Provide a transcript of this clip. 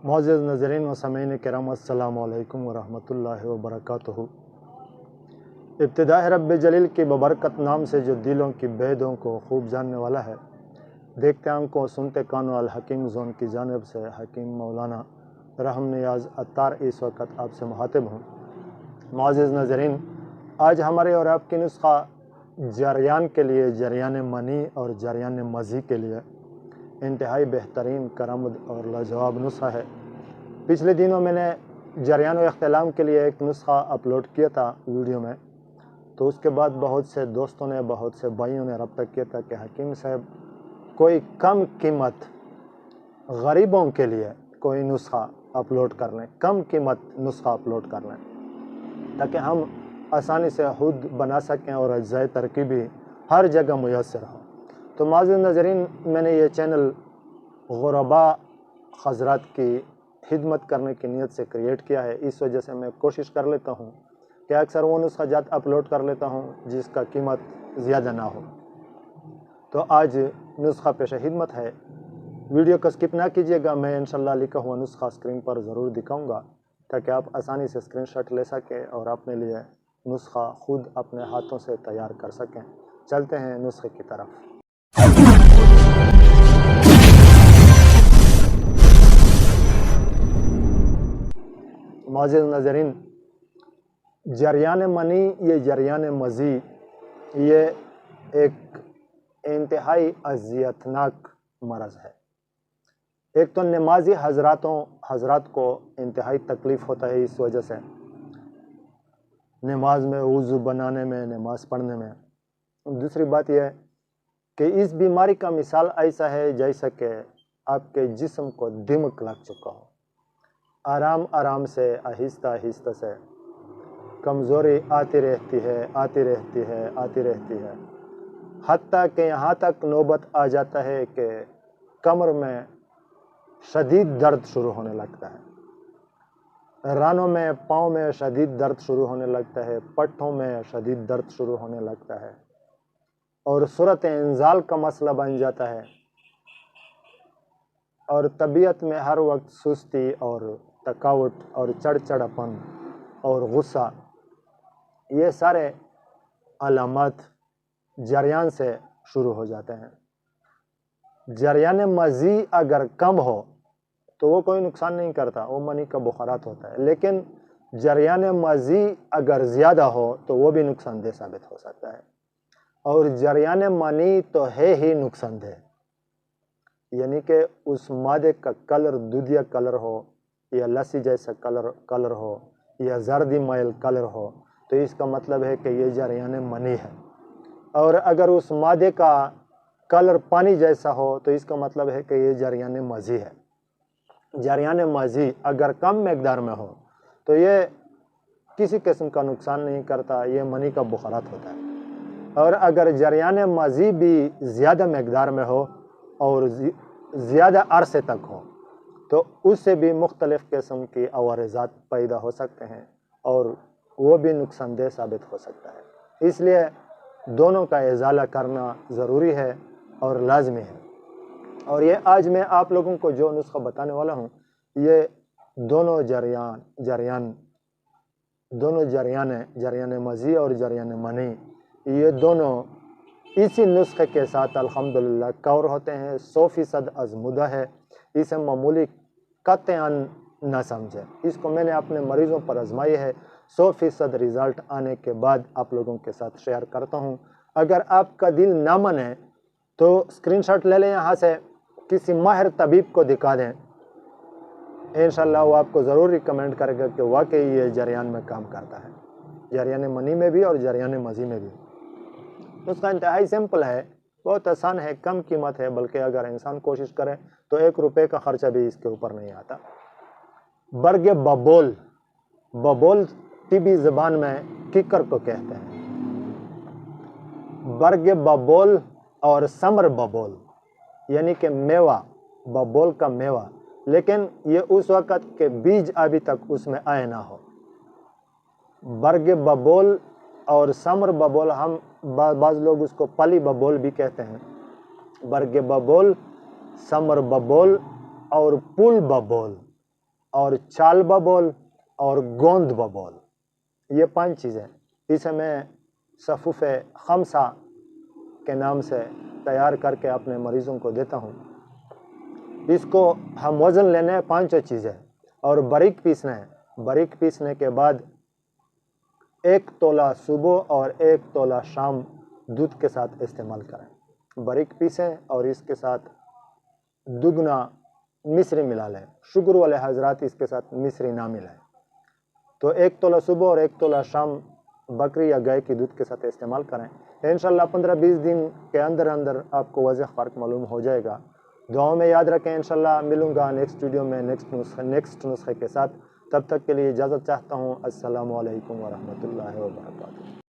معزز ناظرین و سامعین کرام، السلام علیکم ورحمۃ اللہ وبرکاتہ۔ ابتداء رب جلیل کی ببرکت نام سے جو دلوں کی بیدوں کو خوب جاننے والا ہے، دیکھتے آنکھوں سنتے کانوں الحکیم زون کی جانب سے حکیم مولانا رحم نیاز عطار اس وقت آپ سے مخاطب ہوں۔ معزز ناظرین، آج ہمارے اور آپ کی نسخہ جریان کے لیے، جریان منی اور جریان مزی کے لیے انتہائی بہترین کارآمد اور لاجواب نسخہ ہے۔ پچھلے دنوں میں نے جریان و اختلام کے لیے ایک نسخہ اپلوڈ کیا تھا ویڈیو میں، تو اس کے بعد بہت سے دوستوں نے، بہت سے بھائیوں نے رابطہ کیا تھا کہ حکیم صاحب کوئی کم قیمت غریبوں کے لیے کوئی نسخہ اپلوڈ کر لیں، کم قیمت نسخہ اپلوڈ کر لیں تاکہ ہم آسانی سے خود بنا سکیں اور اجزائے ترکیبی ہر جگہ میسر ہو۔ تو معزز ناظرین، میں نے یہ چینل غرباء حضرات کی خدمت کرنے کی نیت سے کریٹ کیا ہے۔ اس وجہ سے میں کوشش کر لیتا ہوں کہ اکثر وہ نسخہ جات اپلوڈ کر لیتا ہوں جس کا قیمت زیادہ نہ ہو۔ تو آج نسخہ پیش خدمت ہے، ویڈیو کو سکپ نہ کیجیے گا۔ میں انشاءاللہ لکھا ہوا نسخہ اسکرین پر ضرور دکھاؤں گا تاکہ آپ آسانی سے اسکرین شاٹ لے سکیں اور اپنے لیے نسخہ خود اپنے ہاتھوں سے تیار کر سکیں۔ چلتے ہیں نسخے کی طرف۔ معزز ناظرین، جریان منی یہ جریان مزی یہ ایک انتہائی اذیتناک مرض ہے۔ ایک تو نمازی حضرات کو انتہائی تکلیف ہوتا ہے اس وجہ سے، نماز میں وضو بنانے میں، نماز پڑھنے میں۔ دوسری بات یہ ہے کہ اس بیماری کا مثال ایسا ہے جیسا کہ آپ کے جسم کو دمک لگ چکا ہو۔ آرام آرام سے، آہستہ آہستہ سے کمزوری آتی رہتی ہے، آتی رہتی ہے، آتی رہتی ہے، حتیٰ کہ یہاں تک نوبت آ جاتا ہے کہ کمر میں شدید درد شروع ہونے لگتا ہے، رانوں میں، پاؤں میں شدید درد شروع ہونے لگتا ہے، پٹھوں میں شدید درد شروع ہونے لگتا ہے، اور صورت انزال کا مسئلہ بن جاتا ہے، اور طبیعت میں ہر وقت سستی اور تھکاوٹ اور چڑچڑاپن اور غصہ، یہ سارے علامات جریان سے شروع ہو جاتے ہیں۔ جریان مزی اگر کم ہو تو وہ کوئی نقصان نہیں کرتا، وہ منی کا بخارات ہوتا ہے، لیکن جریان مزی اگر زیادہ ہو تو وہ بھی نقصان دہ ثابت ہو سکتا ہے۔ اور جریان منی تو ہے ہی نقصان دہ، یعنی کہ اس مادے کا کلر دودھیا کلر ہو یا لسی جیسا کلر ہو یا زردی مائل کلر ہو تو اس کا مطلب ہے کہ یہ جریان منی ہے، اور اگر اس مادے کا کلر پانی جیسا ہو تو اس کا مطلب ہے کہ یہ جریان مزی ہے۔ جریان مزی اگر کم مقدار میں ہو تو یہ کسی قسم کا نقصان نہیں کرتا، یہ منی کا بخارات ہوتا ہے، اور اگر جریان مزی بھی زیادہ مقدار میں ہو اور زیادہ عرصے تک ہو تو اس سے بھی مختلف قسم کی عوارضات پیدا ہو سکتے ہیں اور وہ بھی نقصان دہ ثابت ہو سکتا ہے۔ اس لیے دونوں کا ازالہ کرنا ضروری ہے اور لازمی ہے۔ اور یہ آج میں آپ لوگوں کو جو نسخہ بتانے والا ہوں، یہ دونوں جریان مزی اور جریان منی، یہ دونوں اسی نسخے کے ساتھ الحمدللہ کور ہوتے ہیں۔ 100% آزمودہ ہے، اسے معمولی قطعاً نہ سمجھے۔ اس کو میں نے اپنے مریضوں پر آزمائی ہے، 100% رزلٹ آنے کے بعد آپ لوگوں کے ساتھ شیئر کرتا ہوں۔ اگر آپ کا دل نہ مانے تو اسکرین شاٹ لے لیں، یہاں سے کسی ماہر طبیب کو دکھا دیں، انشاءاللہ وہ آپ کو ضرور ریکمینڈ کرے گا کہ واقعی یہ جریان میں کام کرتا ہے، جریان منی میں بھی اور جریان مزی میں بھی۔ اس کا انتہائی سمپل ہے، بہت آسان ہے، کم قیمت ہے، بلکہ اگر انسان کوشش کرے تو 1 روپے کا خرچہ بھی اس کے اوپر نہیں آتا۔ برگ ببول طبی زبان میں ککر کو کہتے ہیں۔ برگ ببول اور ثمر ببول یعنی کہ میوہ، ببول کا میوہ، لیکن یہ اس وقت کے بیج ابھی تک اس میں آئے نہ ہو۔ برگ ببول اور ثمر ببول، ہم بعض لوگ اس کو پلی ببول بھی کہتے ہیں۔ برگ ببول، ثمر ببول اور پھول ببول، اور چال ببول اور گوند ببول، یہ 5 چیزیں، اسے میں صفوف خمسہ کے نام سے تیار کر کے اپنے مریضوں کو دیتا ہوں۔ اس کو ہم وزن لینے ہیں 5 چیزیں اور باریک پیسنا ہے۔ باریک پیسنے کے بعد 1 تولہ صبح اور 1 تولہ شام دودھ کے ساتھ استعمال کریں۔ باریک پیسیں اور اس کے ساتھ دگنا مصری ملا لیں۔ شوگر والے حضرات اس کے ساتھ مصری نہ ملائیں۔ تو 1 تولہ صبح اور 1 تولہ شام بکری یا گائے کی دودھ کے ساتھ استعمال کریں۔ انشاءاللہ 15-20 دن کے اندر آپ کو واضح فرق معلوم ہو جائے گا۔ دعاؤں میں یاد رکھیں، انشاءاللہ ملوں گا نیکسٹ ویڈیو میں نیکسٹ نسخے کے ساتھ۔ تب تک کے لیے اجازت چاہتا ہوں۔ السلام علیکم ورحمۃ اللہ وبرکاتہ۔